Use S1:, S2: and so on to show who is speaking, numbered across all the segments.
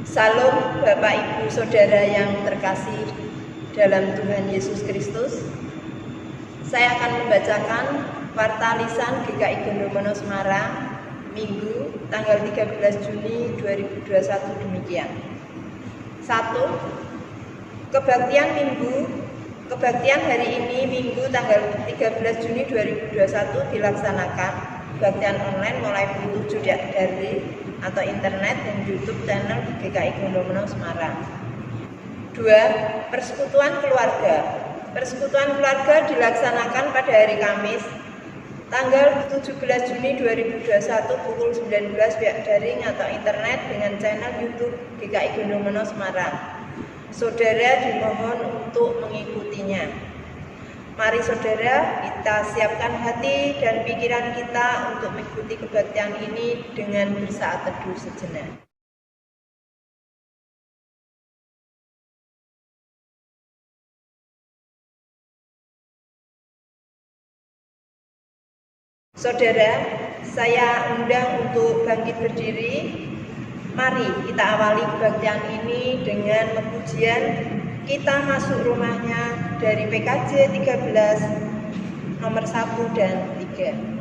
S1: Salam Bapak Ibu Saudara yang terkasih dalam Tuhan Yesus Kristus. Saya akan membacakan Warta Lisan GKI Gondomono Semarang Minggu tanggal 13 Juni 2021 demikian. 1. Kebaktian hari ini Minggu tanggal 13 Juni 2021 dilaksanakan kebaktian online mulai bentuk daring atau internet dan YouTube channel GKI Gondomono Semarang. 2. Persekutuan keluarga. Persekutuan keluarga dilaksanakan pada hari Kamis tanggal 17 Juni 2021 pukul 19 via daring atau internet dengan channel YouTube GKI Gondomono Semarang. Saudara dimohon untuk mengikutinya. Mari saudara, kita siapkan hati dan pikiran kita untuk mengikuti kebaktian ini dengan bersaat teduh sejenak. Saudara, saya undang untuk bangkit berdiri. Mari kita awali kebaktian ini dengan pujian Kita Masuk Rumahnya dari PKJ 13 nomor 1 dan 3.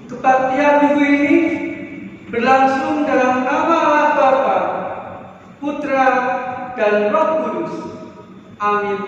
S2: Kebaktian minggu ini berlangsung dalam nama Allah Bapa, Putra, dan Roh Kudus. Amin.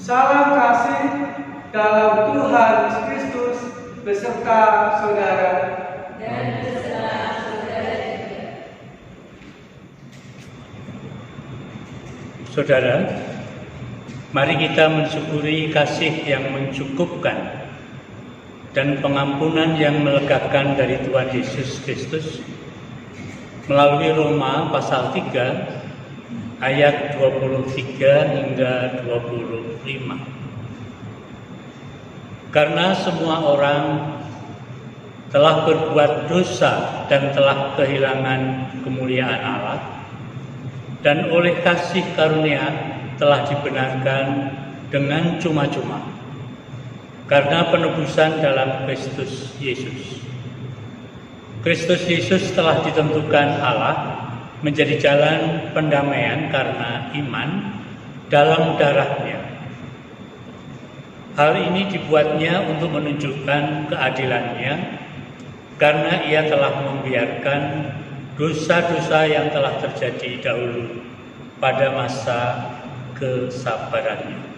S2: Salam kasih dalam Tuhan Yesus Kristus beserta saudara
S3: dan beserta saudara juga.
S4: Saudara, mari kita mensyukuri kasih yang mencukupkan dan pengampunan yang melegakan dari Tuhan Yesus Kristus. melalui Roma pasal 3 ayat 23 hingga 25. Karena semua orang telah berbuat dosa dan telah kehilangan kemuliaan Allah, dan oleh kasih karunia telah dibenarkan dengan cuma-cuma karena penebusan dalam Kristus Yesus. Kristus Yesus telah ditentukan Allah menjadi jalan pendamaian karena iman dalam darah-Nya. Hal ini dibuatnya untuk menunjukkan keadilan-Nya karena Ia telah membiarkan dosa-dosa yang telah terjadi dahulu pada masa kesabarannya.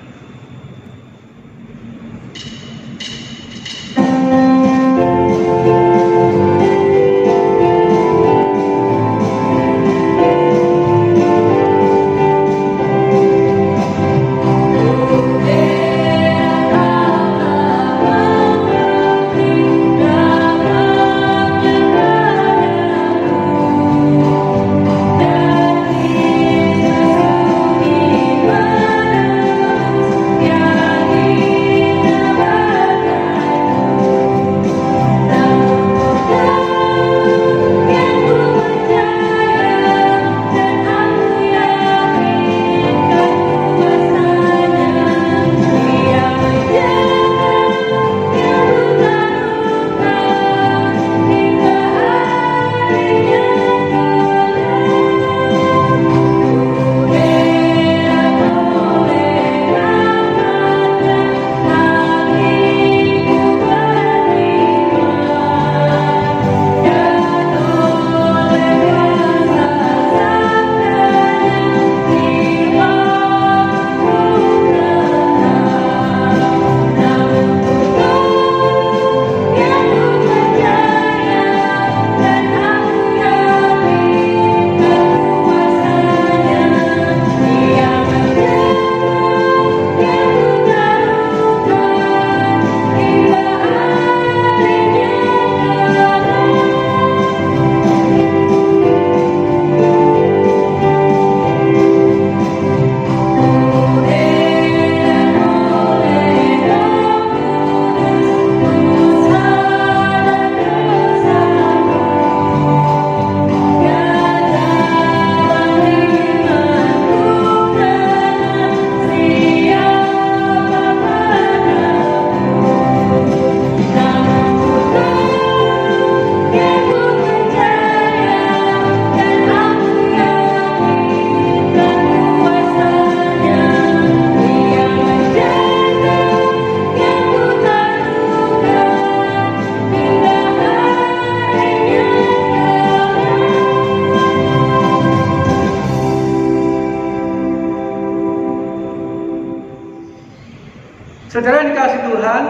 S2: Saudara yang dikasihi Tuhan,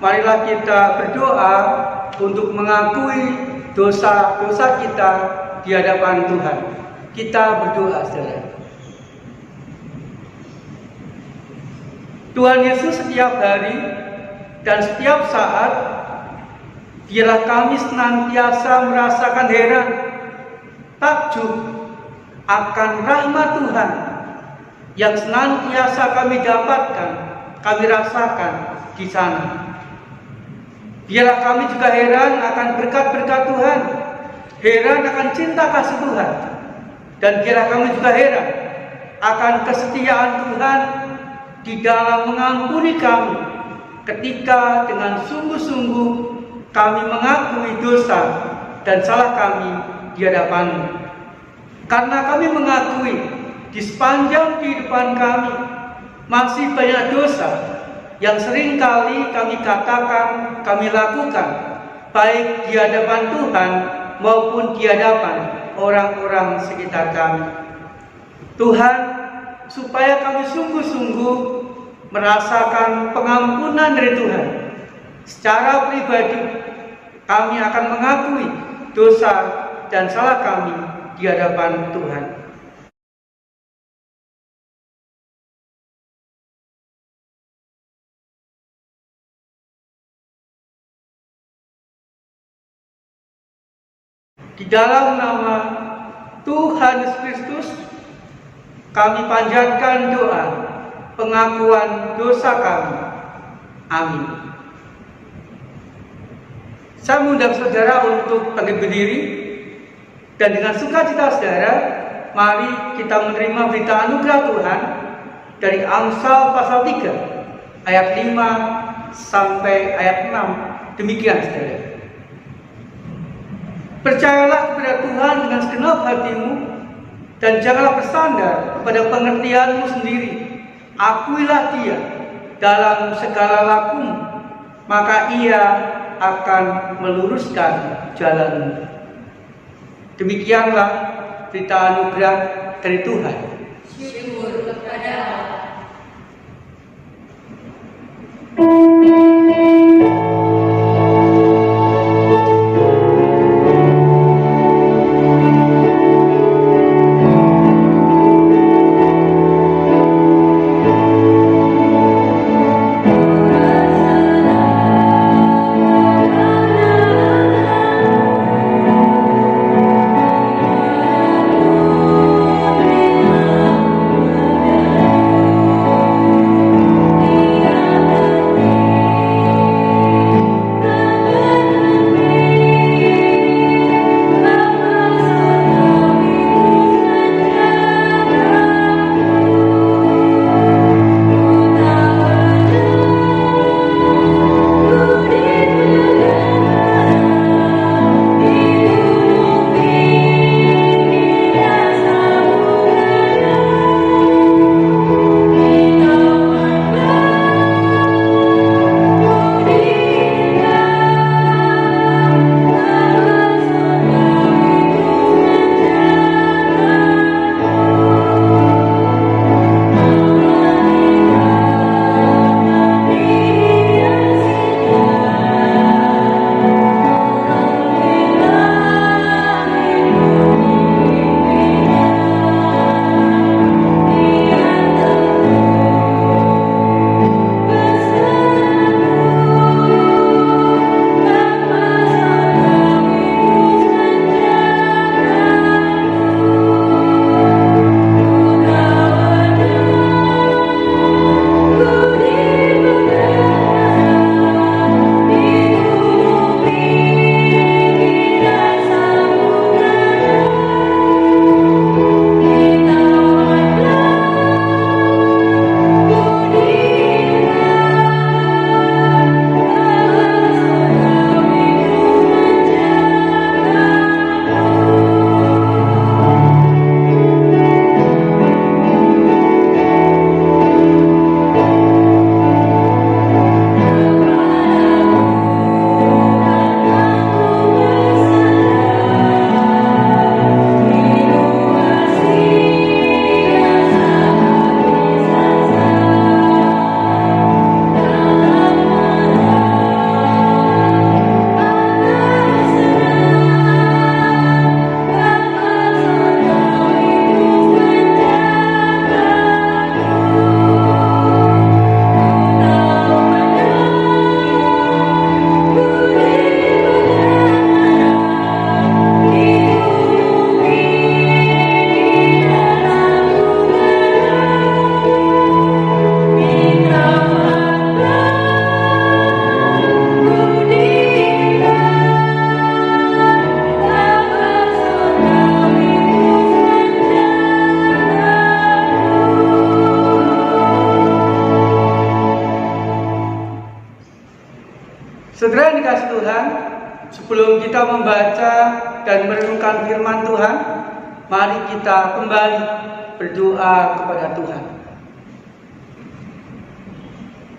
S2: marilah kita berdoa untuk mengakui dosa-dosa kita di hadapan Tuhan. Kita berdoa, saudara. Tuhan Yesus, setiap hari dan setiap saat, biarlah kami senantiasa merasakan heran, takjub akan rahmat Tuhan yang senantiasa kami dapatkan, kami rasakan di sana. Biarlah kami juga heran akan berkat-berkat Tuhan, heran akan cinta kasih Tuhan, dan biarlah kami juga heran akan kesetiaan Tuhan di dalam mengampuni kami ketika dengan sungguh-sungguh kami mengakui dosa dan salah kami di hadapan-Mu. Karena kami mengakui di sepanjang kehidupan kami masih banyak dosa yang seringkali kami katakan, kami lakukan, baik di hadapan Tuhan maupun di hadapan orang-orang sekitar kami. Tuhan, supaya kami sungguh-sungguh merasakan pengampunan dari Tuhan, secara pribadi kami akan mengakui dosa dan salah kami di hadapan Tuhan. Di dalam nama Tuhan Yesus Kristus, kami panjatkan doa pengakuan dosa kami. Amin. Saya mengundang saudara untuk bangkit berdiri, dan dengan sukacita saudara, mari kita menerima berita anugerah Tuhan dari Amsal pasal 3 ayat 5 sampai ayat 6. Demikian saudara. Percayalah kepada Tuhan dengan segenap hatimu, dan janganlah bersandar kepada pengertianmu sendiri. Akuilah Dia dalam segala lakumu, maka Ia akan meluruskan jalanmu. Demikianlah berita anugerah dari Tuhan.
S3: Syukur kepada Allah.
S2: Saudara yang dikasihi Tuhan, sebelum kita membaca dan merenungkan firman Tuhan, mari kita kembali berdoa kepada Tuhan.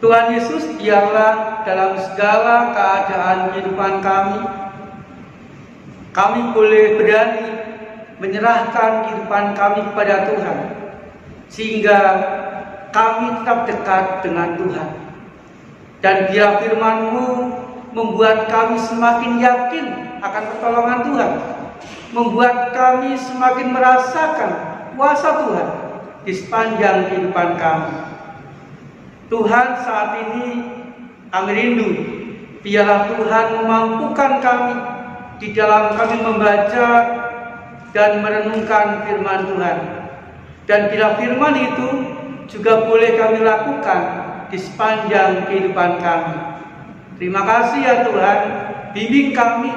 S2: Tuhan Yesus, biarlah dalam segala keadaan kehidupan kami boleh berani menyerahkan kehidupan kami kepada Tuhan, sehingga kami tetap dekat dengan Tuhan. Dan biar firman-Mu membuat kami semakin yakin akan pertolongan Tuhan, membuat kami semakin merasakan kuasa Tuhan di sepanjang kehidupan kami. Tuhan, saat ini kami rindu, biarlah Tuhan memampukan kami di dalam kami membaca dan merenungkan firman Tuhan. Dan bila firman itu juga boleh kami lakukan di sepanjang kehidupan kami. Terima kasih ya Tuhan, bimbing kami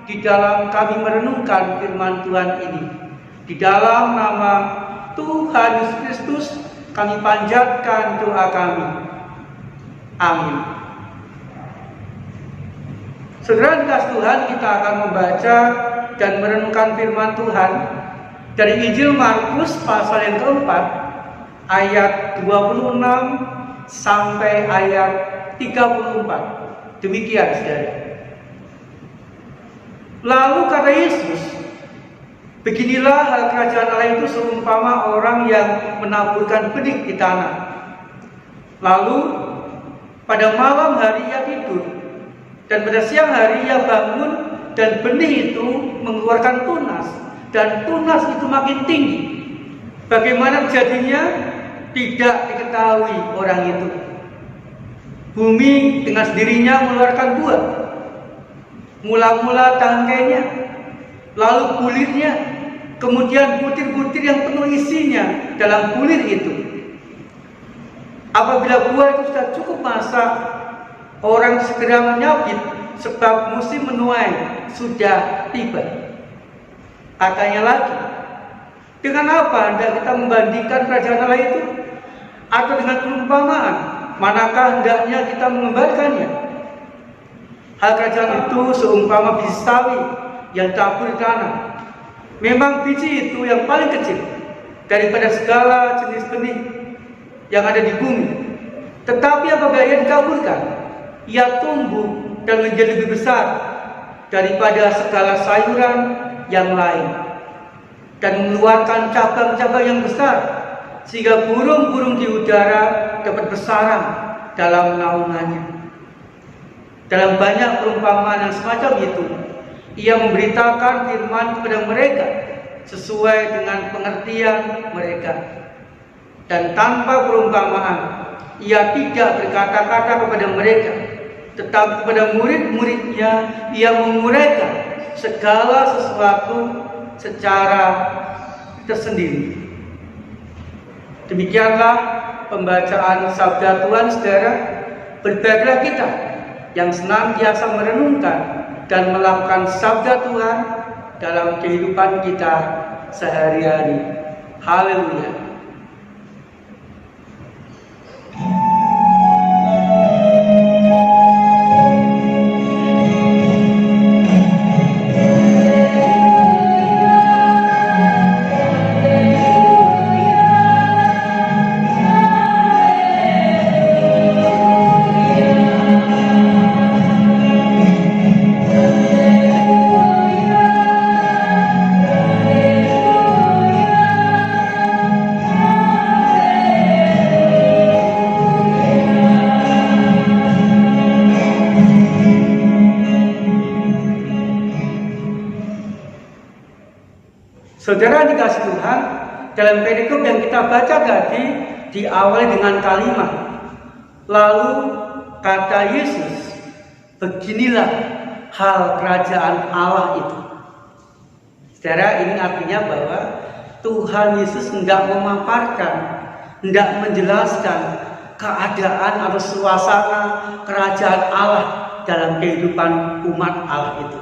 S2: di dalam kami merenungkan firman Tuhan ini. Di dalam nama Tuhan Yesus Kristus kami panjatkan doa kami. Amin. Saudara dikasih Tuhan, kita akan membaca dan merenungkan firman Tuhan dari Injil Markus pasal yang keempat ayat 26 sampai ayat 34. Demikian saudara. Lalu kata Yesus, beginilah hal kerajaan Allah itu seumpama orang yang menaburkan benih di tanah. Lalu pada malam hari ia tidur, dan pada siang hari ia bangun, dan benih itu mengeluarkan tunas, dan tunas itu makin tinggi. Bagaimana terjadinya? Tidak diketahui orang itu. Bumi dengan sendirinya mengeluarkan buah. Mula-mula tangkainya, lalu kulitnya, kemudian butir-butir yang penuh isinya dalam kulit itu. Apabila buah itu sudah cukup masak, orang segera menyabit sebab musim menuai sudah tiba. Katanya lagi, dengan apa hendak kita membandingkan kerajaan Allah itu? Atau dengan perumpamaan, manakah hendaknya kita menggambarkannya? Hal kerajaan itu seumpama biji sawi yang tabur di tanah. Memang biji itu yang paling kecil daripada segala jenis benih yang ada di bumi. Tetapi apabila ia dikaburkan, ia tumbuh dan menjadi lebih besar daripada segala sayuran yang lain, dan mengeluarkan cabang-cabang yang besar, sehingga burung-burung di udara dapat bersarang dalam naungannya. Dalam banyak perumpamaan yang semacam itu, ia memberitakan firman kepada mereka sesuai dengan pengertian mereka. Dan tanpa perumpamaan, ia tidak berkata-kata kepada mereka, tetapi kepada murid-muridnya ia menguraikan segala sesuatu secara tersendiri. Demikianlah pembacaan sabda Tuhan, saudara. Berbahagialah kita yang senantiasa merenungkan dan melakukan sabda Tuhan dalam kehidupan kita sehari-hari. Haleluya. Saudara dikasih Tuhan, dalam perikop yang kita baca tadi diawali dengan kalimat, lalu kata Yesus, beginilah hal kerajaan Allah itu. Saudara, ini artinya bahwa Tuhan Yesus hendak memaparkan, hendak menjelaskan keadaan atau suasana kerajaan Allah dalam kehidupan umat Allah itu.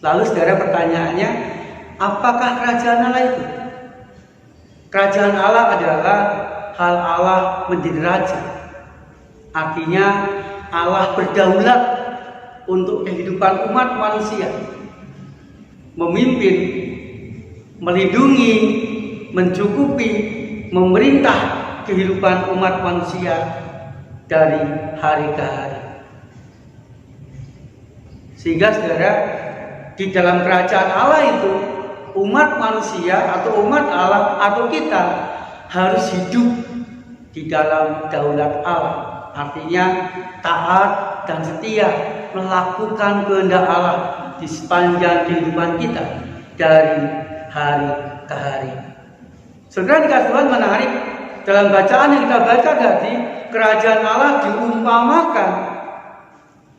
S2: Lalu saudara, pertanyaannya, apakah kerajaan Allah itu? Kerajaan Allah adalah hal Allah menjadi raja. Artinya Allah berdaulat untuk kehidupan umat manusia, memimpin, melindungi, mencukupi, memerintah kehidupan umat manusia dari hari ke hari. Sehingga saudara, di dalam kerajaan Allah itu, umat manusia atau umat Allah atau kita harus hidup di dalam daulat Allah. Artinya taat dan setia melakukan kehendak Allah di sepanjang kehidupan kita dari hari ke hari. Saudara dikasih Tuhan, menarik dalam bacaan yang kita baca tadi, kerajaan Allah diumpamakan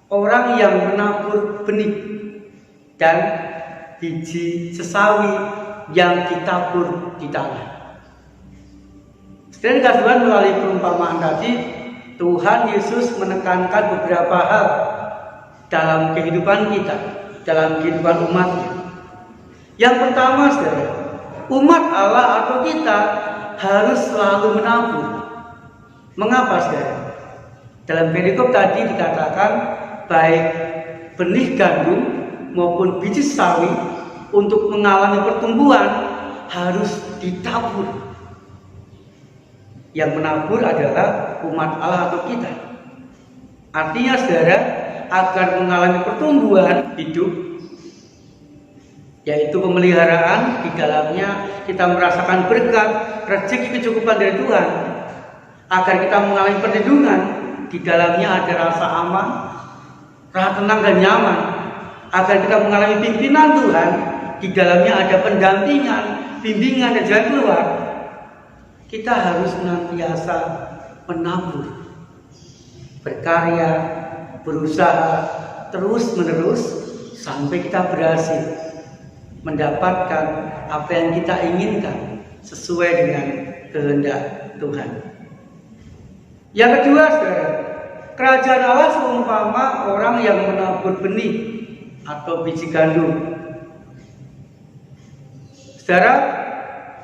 S2: orang yang menabur benih. Dan biji sesawi yang ditabur di tanah. Setelah dikasih Tuhan melalui perumpamaan tadi, Tuhan Yesus menekankan beberapa hal dalam kehidupan kita, dalam kehidupan umatnya. Yang pertama, saudara, umat Allah atau kita harus selalu menabur. Mengapa, saudara? Dalam perikop tadi dikatakan baik benih gandum maupun biji sawi untuk mengalami pertumbuhan harus ditabur. Yang menabur adalah umat Allah atau kita. Artinya, saudara, agar mengalami pertumbuhan hidup, yaitu pemeliharaan, di dalamnya kita merasakan berkat, rezeki, kecukupan dari Tuhan. Agar kita mengalami perlindungan, di dalamnya ada rasa aman, rasa tenang dan nyaman. Agar kita mengalami pimpinan Tuhan, di dalamnya ada pendampingan, bimbingan dan jalan keluar. Kita harus senantiasa menabur, berkarya, berusaha terus-menerus sampai kita berhasil mendapatkan apa yang kita inginkan sesuai dengan kehendak Tuhan. Yang kedua, saudara, kerajaan Allah seumpama orang yang menabur benih atau biji gandum. Saudara,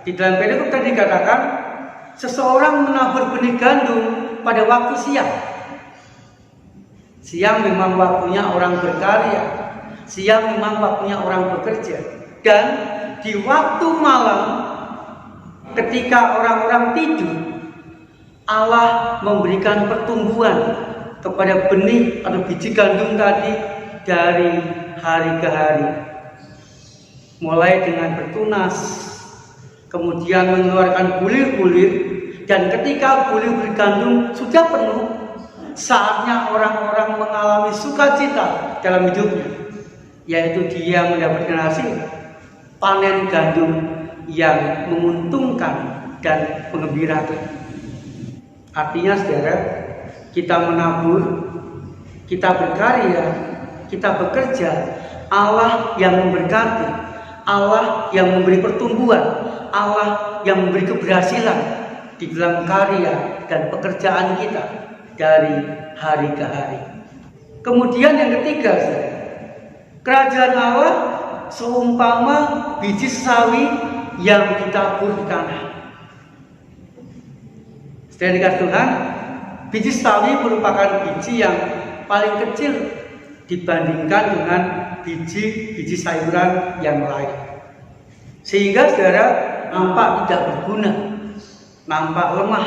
S2: di dalam perikop tadi dikatakan seseorang menabur benih gandum pada waktu siang. Siang memang waktunya orang berkarya, siang memang waktunya orang bekerja. Dan di waktu malam ketika orang-orang tidur, Allah memberikan pertumbuhan kepada benih atau biji gandum tadi dari hari ke hari. Mulai dengan bertunas, kemudian mengeluarkan bulir-bulir, dan ketika bulir-bulir gandum sudah penuh, saatnya orang-orang mengalami sukacita dalam hidupnya, yaitu dia mendapatkan hasil panen gandum yang menguntungkan dan mengembirakan. Artinya, saudara, kita menabur, kita berkarya, kita bekerja, Allah yang memberkati, Allah yang memberi pertumbuhan, Allah yang memberi keberhasilan di dalam karya dan pekerjaan kita dari hari ke hari. Kemudian yang ketiga, saudara, kerajaan Allah seumpama biji sawi yang ditabur di tanah. Setelah dikasih Tuhan, biji sawi merupakan biji yang paling kecil dibandingkan dengan biji sayuran yang lain. Sehingga, saudara, nampak tidak berguna, nampak lemah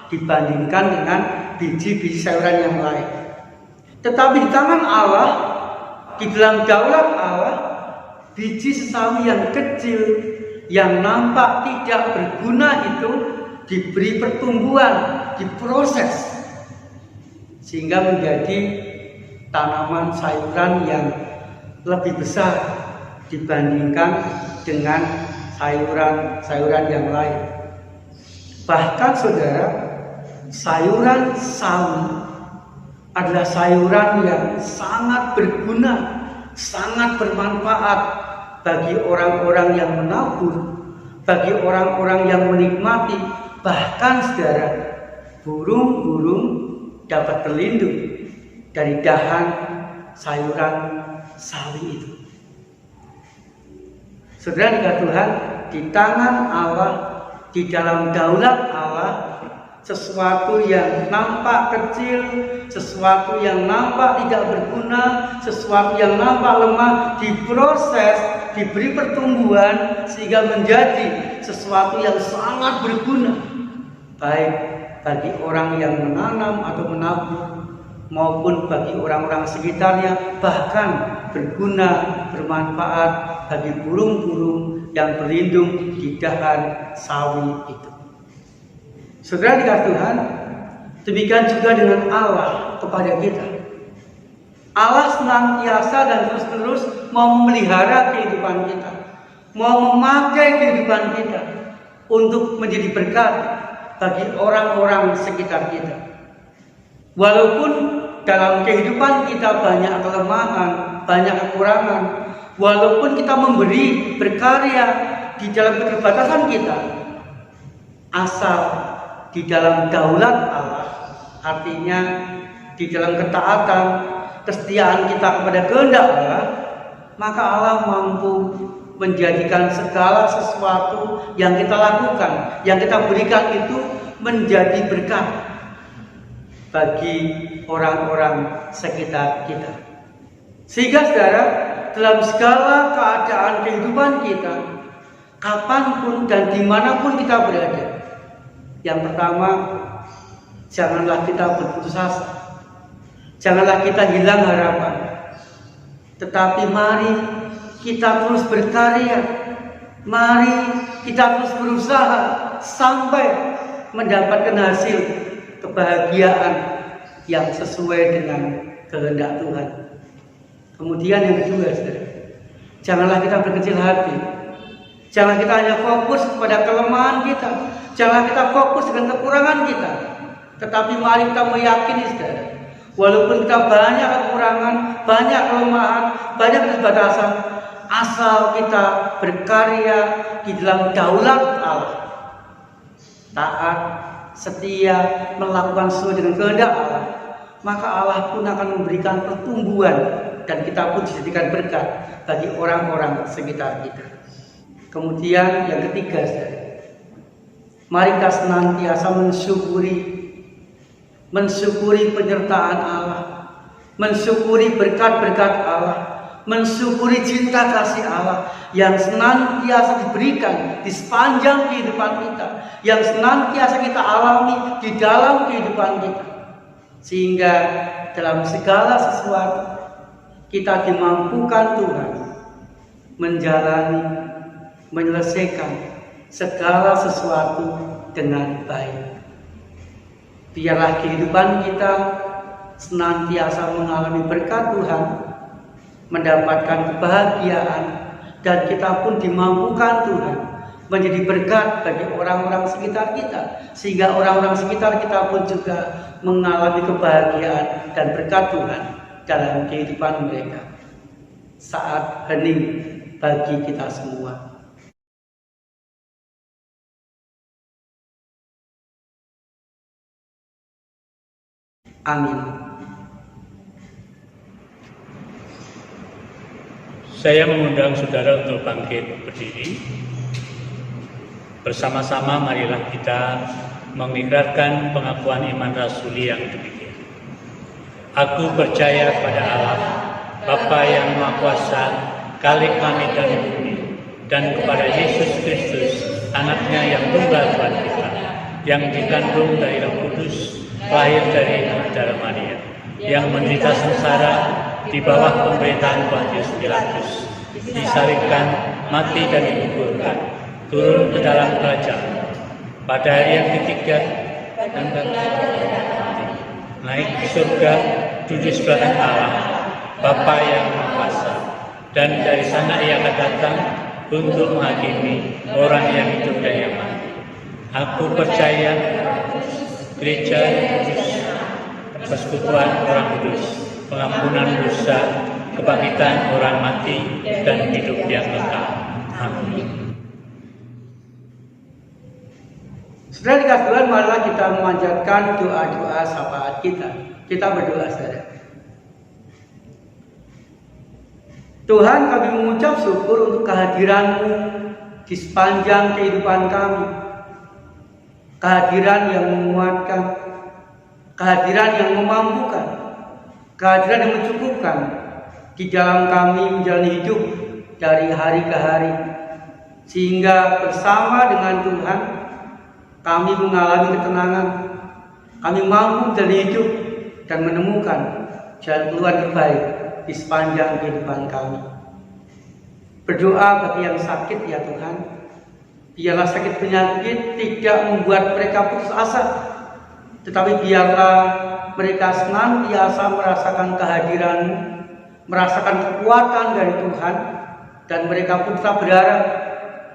S2: dibandingkan dengan biji-biji sayuran yang lain. Tetapi di tangan Allah, di dalam daulat Allah, biji sawi yang kecil yang nampak tidak berguna itu diberi pertumbuhan, diproses sehingga menjadi tanaman sayuran yang lebih besar dibandingkan dengan sayuran-sayuran yang lain. Bahkan, saudara, sayuran sawi adalah sayuran yang sangat berguna, sangat bermanfaat bagi orang-orang yang menabur, bagi orang-orang yang menikmati. Bahkan, saudara, burung-burung dapat berlindung dari dahan sayuran sawi itu. Saudara dikasihi Tuhan, di tangan Allah, di dalam daulat Allah, sesuatu yang nampak kecil, sesuatu yang nampak tidak berguna, sesuatu yang nampak lemah diproses, diberi pertumbuhan sehingga menjadi sesuatu yang sangat berguna, baik bagi orang yang menanam atau menabur maupun bagi orang-orang sekitarnya, bahkan berguna, bermanfaat bagi burung-burung yang berlindung di dahan sawi itu. Saudara dikasihi Tuhan, demikian juga dengan Allah kepada kita. Allah senantiasa dan terus-menerus mau memelihara kehidupan kita, mau memakai kehidupan kita untuk menjadi berkat bagi orang-orang sekitar kita. Walaupun dalam kehidupan kita banyak kelemahan, banyak kekurangan, walaupun kita memberi, berkarya di dalam keterbatasan kita, asal di dalam daulat Allah, artinya di dalam ketaatan, kesetiaan kita kepada kehendak Allah, maka Allah mampu menjadikan segala sesuatu yang kita lakukan, yang kita berikan itu menjadi berkat bagi orang-orang sekitar kita. Sehingga saudara, dalam segala keadaan kehidupan kita, kapanpun dan dimanapun kita berada, yang pertama, janganlah kita berputus asa, janganlah kita hilang harapan, tetapi mari kita terus berkarya, mari kita terus berusaha sampai mendapatkan hasil kebahagiaan yang sesuai dengan kehendak Tuhan. Kemudian yang kedua, saudara, janganlah kita berkecil hati. Jangan kita hanya fokus kepada kelemahan kita, jangan kita fokus dengan kekurangan kita, tetapi mari kita meyakini, saudara, walaupun kita banyak kekurangan, banyak kelemahan, banyak keterbatasan, asal kita berkarya di dalam daulat Allah, taat, setia, melakukan sesuai dengan kehendak Allah, maka Allah pun akan memberikan pertumbuhan dan kita pun dijadikan berkat bagi orang-orang sekitar kita. Kemudian yang ketiga, saudara, mari kita senantiasa mensyukuri penyertaan Allah, mensyukuri berkat-berkat Allah, mensyukuri cinta kasih Allah yang senantiasa diberikan di sepanjang kehidupan kita, yang senantiasa kita alami di dalam kehidupan kita, sehingga dalam segala sesuatu kita dimampukan Tuhan menjalani, menyelesaikan segala sesuatu dengan baik. Biarlah kehidupan kita senantiasa mengalami berkat Tuhan, mendapatkan kebahagiaan, dan kita pun dimampukan Tuhan menjadi berkat bagi orang-orang sekitar kita, sehingga orang-orang sekitar kita pun juga mengalami kebahagiaan dan berkat Tuhan dalam kehidupan mereka. Saat hening bagi kita semua. Amin.
S4: Saya mengundang saudara untuk bangkit berdiri. Bersama-sama marilah kita mengikrarkan pengakuan iman rasuli yang demikian. Aku percaya pada Allah, Bapa yang Maha Kuasa, Khalik langit dan bumi, dan kepada Yesus Kristus, Anaknya yang tunggal Tuhan kita, yang dikandung dari Roh Kudus, lahir dari darah Maria, yang menderita sengsara di bawah pemerintahan Pontius Pilatus, disalibkan, mati dan dikuburkan, turun ke dalam kerajaan, pada hari yang ketiga dan naik ke surga, duduk sebelah kanan Allah, Bapa yang Maha Kuasa, dan dari sana Ia akan datang untuk menghakimi orang yang hidup dan yang mati. Aku percaya gereja kudus, persekutuan orang kudus, pengampunan dosa, kebangkitan orang mati, dan hidup yang kekal. Amin.
S2: Saudara dikasih Tuhan, marilah kita memanjatkan doa-doa syafaat kita. Kita berdoa, saudara. Tuhan, kami mengucap syukur untuk kehadiran-Mu di sepanjang kehidupan kami. Kehadiran yang menguatkan, kehadiran yang memampukan, kehadiran yang mencukupkan di dalam kami menjalani hidup dari hari ke hari, sehingga bersama dengan Tuhan kami mengalami ketenangan, kami mampu menjalani hidup dan menemukan jalan keluar terbaik di sepanjang kehidupan kami. Berdoa bagi yang sakit, ya Tuhan, biarlah sakit penyakit tidak membuat mereka putus asa, tetapi biarlah mereka senantiasa merasakan kehadiran-Mu, merasakan kekuatan dari Tuhan, dan mereka pun tetap berharap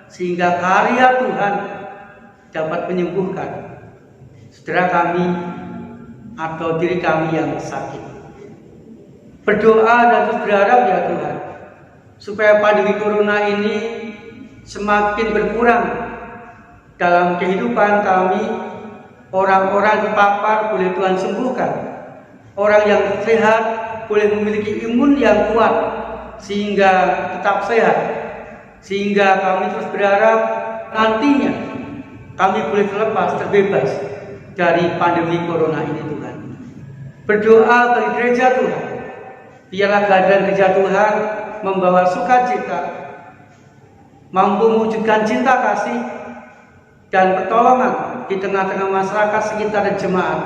S2: sehingga karya Tuhan dapat menyembuhkan saudara kami atau diri kami yang sakit. Berdoa dan terus berharap, ya Tuhan, supaya pandemi corona ini semakin berkurang dalam kehidupan kami. Orang-orang terpapar boleh Tuhan sembuhkan. Orang yang sehat boleh memiliki imun yang kuat sehingga tetap sehat. Sehingga kami terus berharap nantinya kami boleh terlepas, terbebas dari pandemi corona ini Tuhan. Berdoa bagi gereja Tuhan. Biarlah kehadiran gereja Tuhan membawa sukacita, mampu mewujudkan cinta kasih dan pertolongan di tengah-tengah masyarakat sekitar dan jemaat,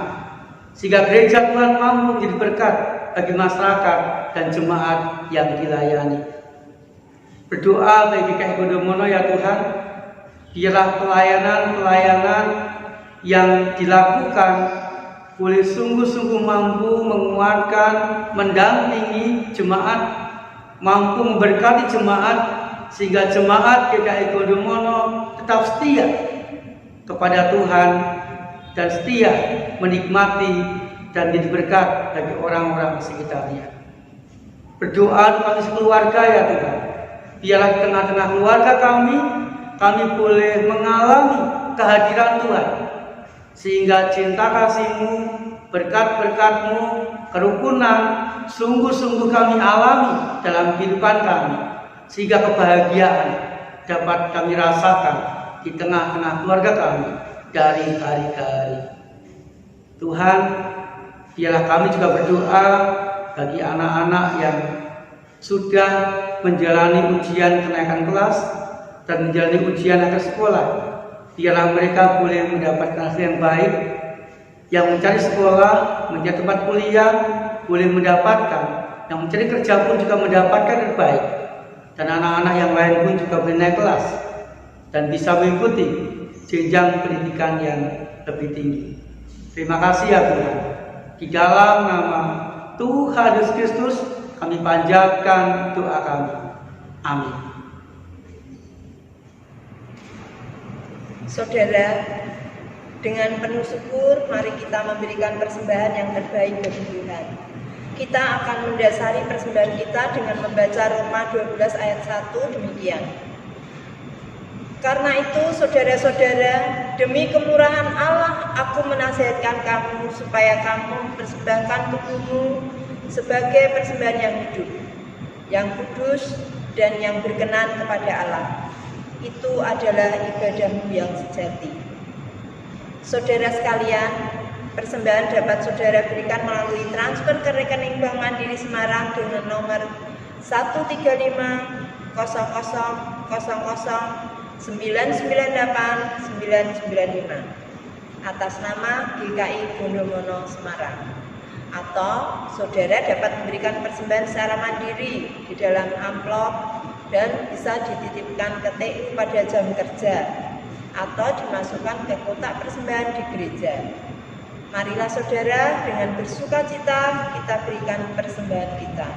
S2: sehingga gereja Tuhan mampu menjadi berkat bagi masyarakat dan jemaat yang dilayani. Berdoa bagi GKI Gondomono ya Tuhan, biarlah pelayanan-pelayanan yang dilakukan boleh sungguh-sungguh mampu menguatkan, mendampingi jemaat, mampu memberkati jemaat, sehingga jemaat GKI Gondomono tetap setia kepada Tuhan dan setia menikmati dan menjadi berkat bagi orang-orang sekitarnya. Berdoa kami sekeluarga ya Tuhan, biarlah di tengah-tengah keluarga kami boleh mengalami kehadiran Tuhan, sehingga cinta kasih-Mu, berkat-berkat-Mu, kerukunan sungguh-sungguh kami alami dalam kehidupan kami, sehingga kebahagiaan dapat kami rasakan di tengah-tengah keluarga kami dari hari ke hari. Tuhan, biarlah kami juga berdoa bagi anak-anak yang sudah menjalani ujian kenaikan kelas dan menjalani ujian akhir sekolah. Biarlah mereka boleh mendapatkan hasil yang baik, yang mencari sekolah, mencari tempat kuliah, boleh mendapatkan, yang mencari kerja pun juga mendapatkan yang baik, dan anak-anak yang lain pun juga boleh naik kelas dan bisa mengikuti jenjang pendidikan yang lebih tinggi. Terima kasih ya Tuhan. Di dalam nama Tuhan Yesus Kristus kami panjatkan doa kami. Amin.
S1: Saudara, dengan penuh syukur mari kita memberikan persembahan yang terbaik bagi Tuhan. Kita akan mendasari persembahan kita dengan membaca Roma 12 ayat 1 demikian. Karena itu, saudara-saudara, demi kemurahan Allah, aku menasihatkan kamu supaya kamu mempersembahkan tubuhmu sebagai persembahan yang hidup, yang kudus, dan yang berkenan kepada Allah. Itu adalah ibadahmu yang sejati. Saudara sekalian, persembahan dapat saudara berikan melalui transfer ke rekening Bank Mandiri Semarang dengan nomor 1350000998995 atas nama GKI Gondomono Semarang. Atau saudara dapat memberikan persembahan secara mandiri di dalam amplop dan bisa dititipkan ke TU pada jam kerja atau dimasukkan ke kotak persembahan di gereja. Marilah saudara dengan bersukacita kita berikan persembahan kita.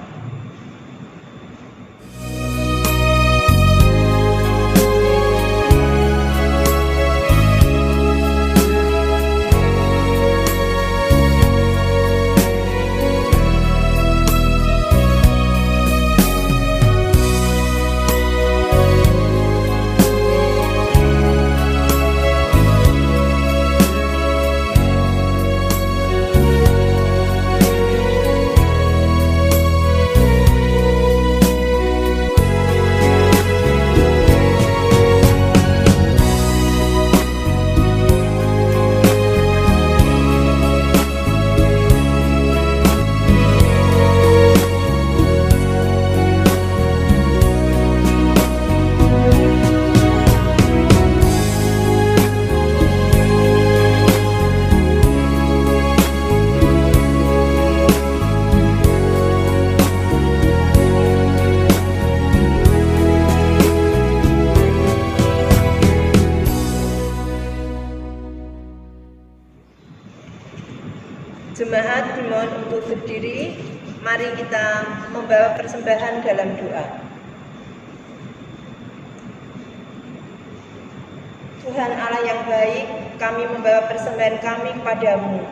S1: Jemaat dimohon untuk berdiri, mari kita membawa persembahan dalam doa. Tuhan Allah yang baik, kami membawa persembahan kami kepadamu.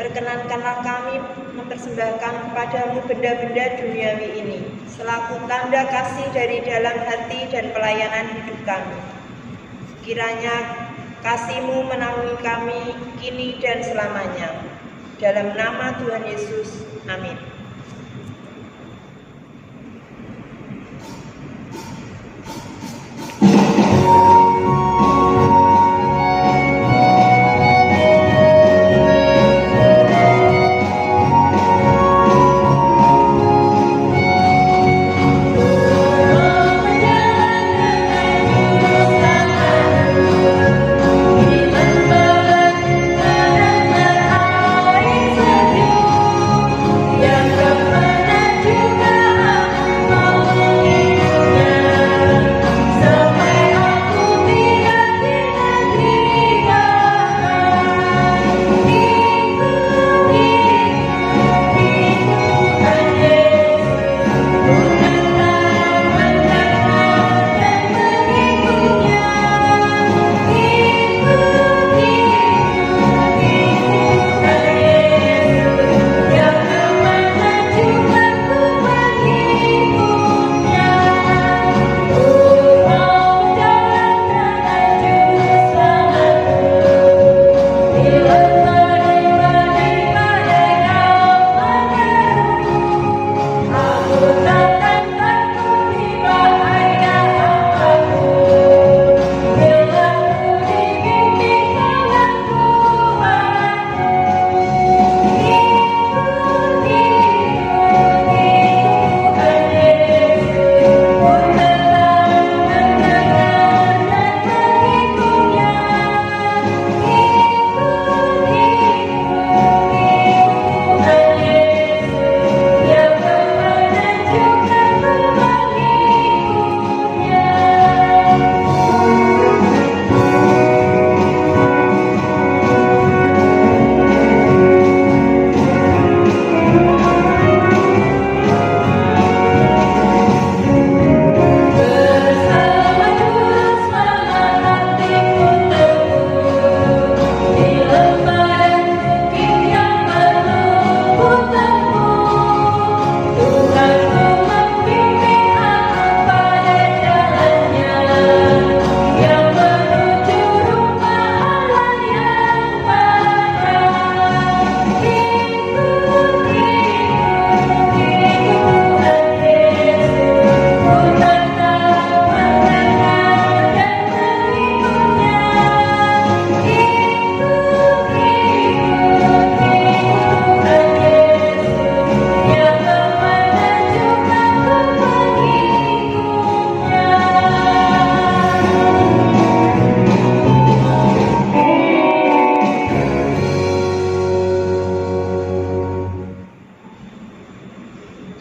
S1: Perkenankanlah kami mempersembahkan kepadamu benda-benda duniawi ini, selaku tanda kasih dari dalam hati dan pelayanan hidup kami. Kiranya kasih-Mu menaungi kami kini dan selamanya. Dalam nama Tuhan Yesus, amin.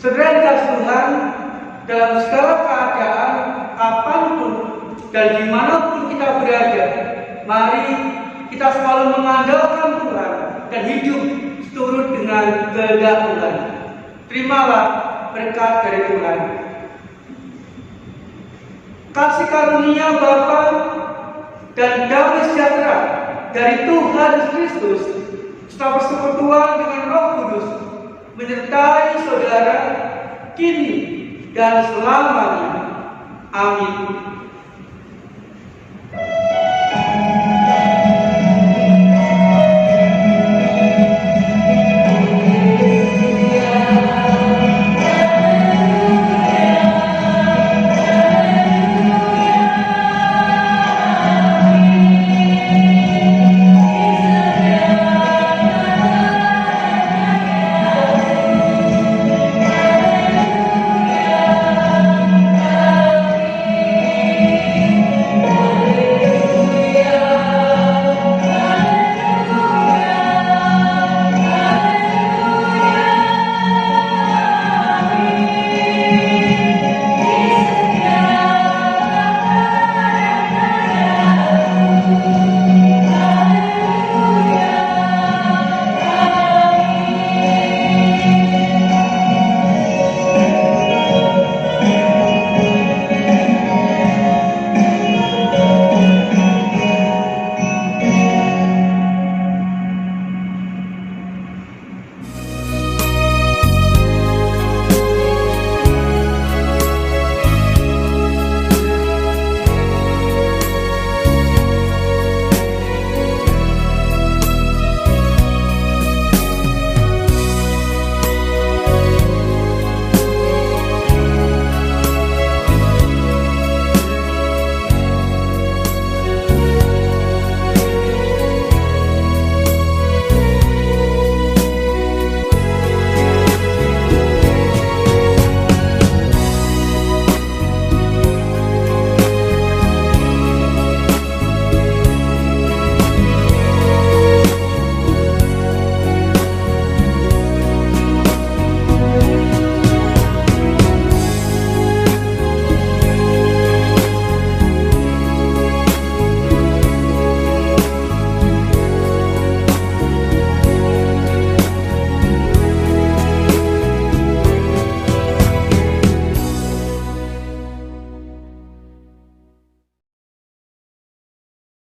S2: Saudara dikasih Tuhan, dalam segala keadaan, kapanpun dan dimanapun kita berada, mari kita selalu mengandalkan Tuhan dan hidup seturut dengan kehendak Tuhan. Terimalah berkat dari Tuhan. Kasih karunia Bapa dan damai sejahtera dari Tuhan Yesus Kristus serta persekutuan dengan Roh Kudus menyertai saudara kini dan selamanya. Amin.